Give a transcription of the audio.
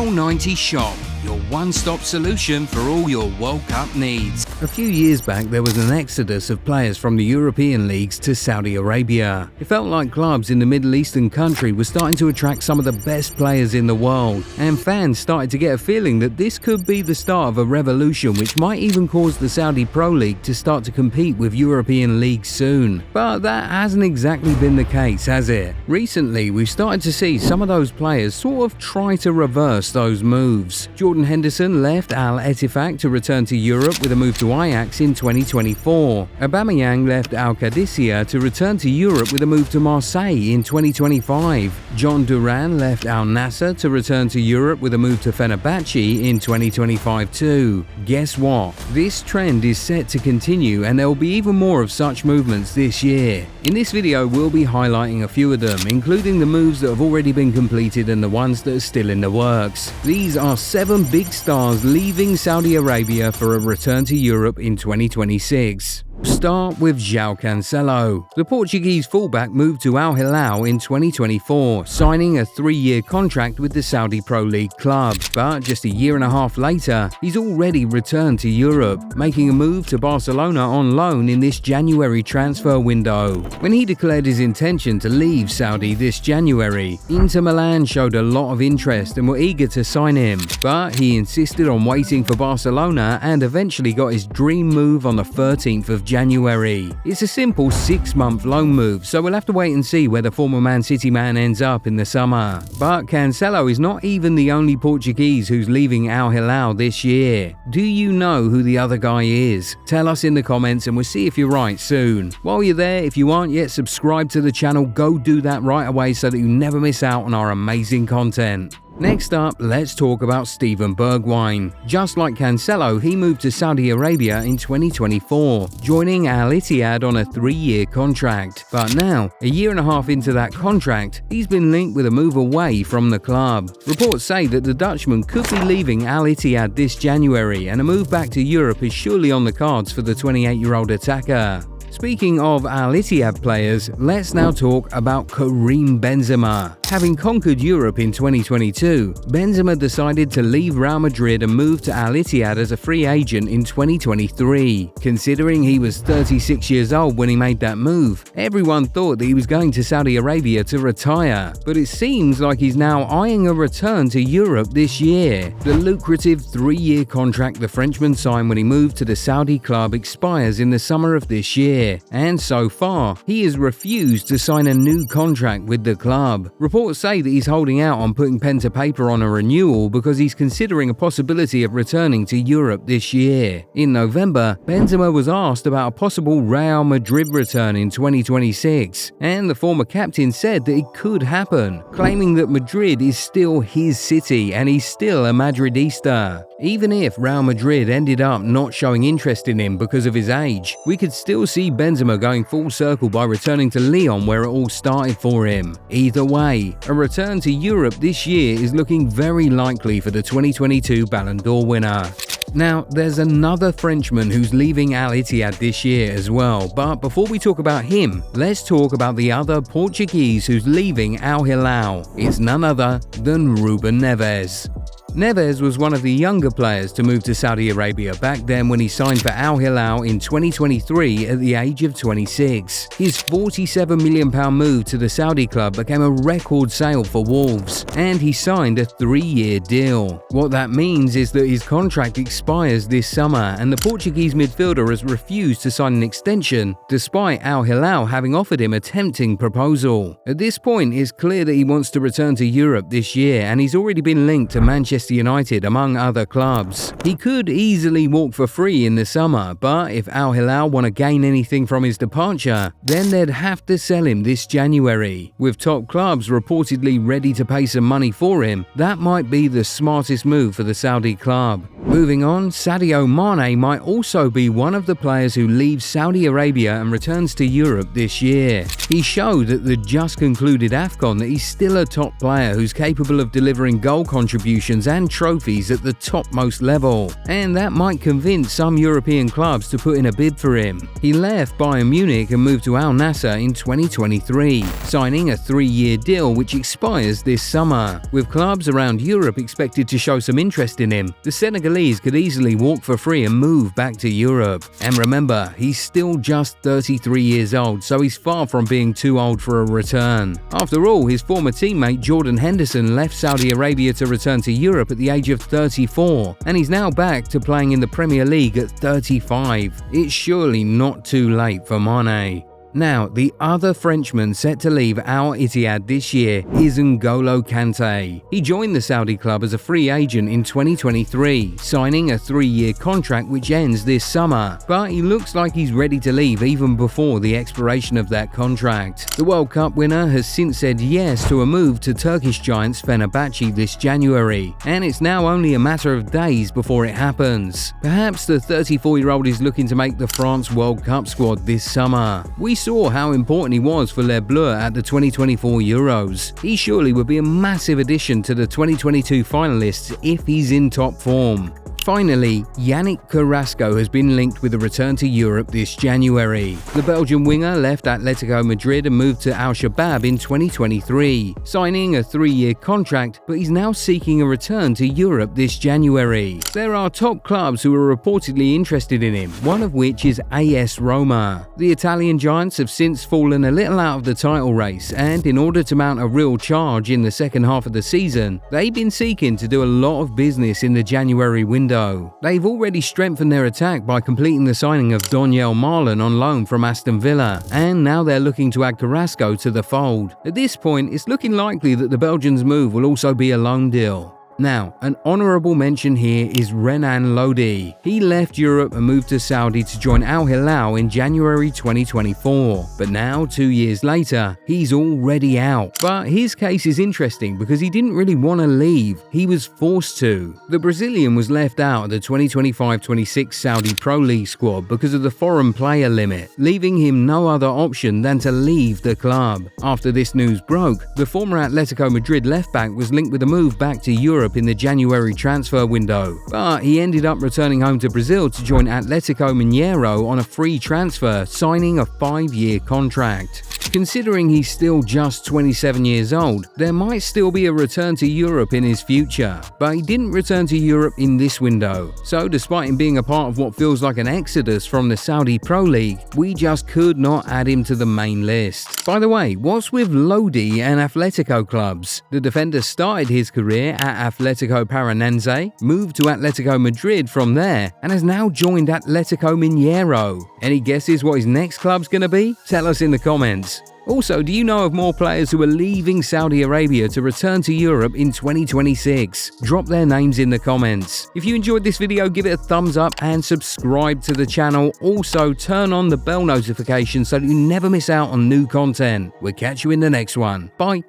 Goal90 Shop, your one-stop solution for all your World Cup needs. A few years back, there was an exodus of players from the European leagues to Saudi Arabia. It felt like clubs in the Middle Eastern country were starting to attract some of the best players in the world, and fans started to get a feeling that this could be the start of a revolution which might even cause the Saudi Pro League to start to compete with European leagues soon. But that hasn't exactly been the case, has it? Recently, we've started to see some of those players sort of try to reverse those moves. Jordan Henderson left Al Ettifaq to return to Europe with a move to Ajax in 2024. Aubameyang left Al Qadisiyah to return to Europe with a move to Marseille in 2025. John Duran left Al Nassr to return to Europe with a move to Fenerbahce in 2025 too. Guess what? This trend is set to continue, and there will be even more of such movements this year. In this video, we'll be highlighting a few of them, including the moves that have already been completed and the ones that are still in the works. These are 7 big stars leaving Saudi Arabia for a return to Europe in 2026. Start with João Cancelo. The Portuguese fullback moved to Al Hilal in 2024, signing a 3-year contract with the Saudi Pro League club. But just a year and a half later, he's already returned to Europe, making a move to Barcelona on loan in this January transfer window. When he declared his intention to leave Saudi this January, Inter Milan showed a lot of interest and were eager to sign him, but he insisted on waiting for Barcelona and eventually got his dream move on the 13th of January. It's a simple 6-month loan move, so we'll have to wait and see where the former Man City man ends up in the summer. But Cancelo is not even the only Portuguese who's leaving Al Hilal this year. Do you know who the other guy is? Tell us in the comments and we'll see if you're right soon. While you're there, if you aren't yet subscribed to the channel, go do that right away so that you never miss out on our amazing content. Next up, let's talk about Steven Bergwijn. Just like Cancelo, he moved to Saudi Arabia in 2024, joining Al Ittihad on a 3-year contract. But now, a year and a half into that contract, he's been linked with a move away from the club. Reports say that the Dutchman could be leaving Al Ittihad this January, and a move back to Europe is surely on the cards for the 28-year-old attacker. Speaking of Al Ittihad players, let's now talk about Karim Benzema. Having conquered Europe in 2022, Benzema decided to leave Real Madrid and move to Al Ittihad as a free agent in 2023. Considering he was 36 years old when he made that move, everyone thought that he was going to Saudi Arabia to retire. But it seems like he's now eyeing a return to Europe this year. The lucrative 3-year contract the Frenchman signed when he moved to the Saudi club expires in the summer of this year. And so far, he has refused to sign a new contract with the club. Reports say that he's holding out on putting pen to paper on a renewal because he's considering a possibility of returning to Europe this year. In November, Benzema was asked about a possible Real Madrid return in 2026, and the former captain said that it could happen, claiming that Madrid is still his city and he's still a Madridista. Even if Real Madrid ended up not showing interest in him because of his age, we could still see Benzema going full circle by returning to Lyon where it all started for him. Either way, a return to Europe this year is looking very likely for the 2022 Ballon d'Or winner. Now, there's another Frenchman who's leaving Al Ittihad this year as well, but before we talk about him, let's talk about the other Portuguese who's leaving Al Hilal. It's none other than Ruben Neves. Neves was one of the younger players to move to Saudi Arabia back then when he signed for Al Hilal in 2023 at the age of 26. His £47 million move to the Saudi club became a record sale for Wolves, and he signed a 3-year deal. What that means is that his contract expires this summer, and the Portuguese midfielder has refused to sign an extension, despite Al Hilal having offered him a tempting proposal. At this point, it's clear that he wants to return to Europe this year, and he's already been linked to Manchester United among other clubs. He could easily walk for free in the summer, but if Al Hilal want to gain anything from his departure, then they'd have to sell him this January. With top clubs reportedly ready to pay some money for him, that might be the smartest move for the Saudi club. Moving on, Sadio Mane might also be one of the players who leaves Saudi Arabia and returns to Europe this year. He showed at the just concluded AFCON that he's still a top player who's capable of delivering goal contributions and trophies at the topmost level, and that might convince some European clubs to put in a bid for him. He left Bayern Munich and moved to Al Nassr in 2023, signing a 3-year deal which expires this summer. With clubs around Europe expected to show some interest in him, the Senegalese could easily walk for free and move back to Europe. And remember, he's still just 33 years old, so he's far from being too old for a return. After all, his former teammate Jordan Henderson left Saudi Arabia to return to Europe at the age of 34, and he's now back to playing in the Premier League at 35. It's surely not too late for Mane. Now, the other Frenchman set to leave Al Ittihad this year is N'Golo Kante. He joined the Saudi club as a free agent in 2023, signing a 3-year contract which ends this summer, but he looks like he's ready to leave even before the expiration of that contract. The World Cup winner has since said yes to a move to Turkish giants Fenerbahce this January, and it's now only a matter of days before it happens. Perhaps the 34-year-old is looking to make the France World Cup squad this summer. We saw how important he was for Les Bleus at the 2024 Euros. He surely would be a massive addition to the 2022 finalists if he's in top form. Finally, Yannick Carrasco has been linked with a return to Europe this January. The Belgian winger left Atletico Madrid and moved to Al Shabab in 2023, signing a 3-year contract, but he's now seeking a return to Europe this January. There are top clubs who are reportedly interested in him, one of which is AS Roma. The Italian giants have since fallen a little out of the title race, and in order to mount a real charge in the second half of the season, they've been seeking to do a lot of business in the January window. They've already strengthened their attack by completing the signing of Donyell Malen on loan from Aston Villa, and now they're looking to add Carrasco to the fold. At this point, it's looking likely that the Belgians' move will also be a loan deal. Now, an honourable mention here is Renan Lodi. He left Europe and moved to Saudi to join Al Hilal in January 2024. But now, 2 years later, he's already out. But his case is interesting because he didn't really want to leave. He was forced to. The Brazilian was left out of the 2025-26 Saudi Pro League squad because of the foreign player limit, leaving him no other option than to leave the club. After this news broke, the former Atletico Madrid left-back was linked with a move back to Europe in the January transfer window, but he ended up returning home to Brazil to join Atletico Mineiro on a free transfer, signing a 5-year contract. Considering he's still just 27 years old, there might still be a return to Europe in his future, but he didn't return to Europe in this window. So despite him being a part of what feels like an exodus from the Saudi Pro League, we just could not add him to the main list. By the way, what's with Lodi and Atletico clubs? The defender started his career at Atletico Paranense, moved to Atletico Madrid from there, and has now joined Atletico Mineiro. Any guesses what his next club's gonna be? Tell us in the comments. Also, do you know of more players who are leaving Saudi Arabia to return to Europe in 2026? Drop their names in the comments. If you enjoyed this video, give it a thumbs up and subscribe to the channel. Also, turn on the bell notification so that you never miss out on new content. We'll catch you in the next one. Bye.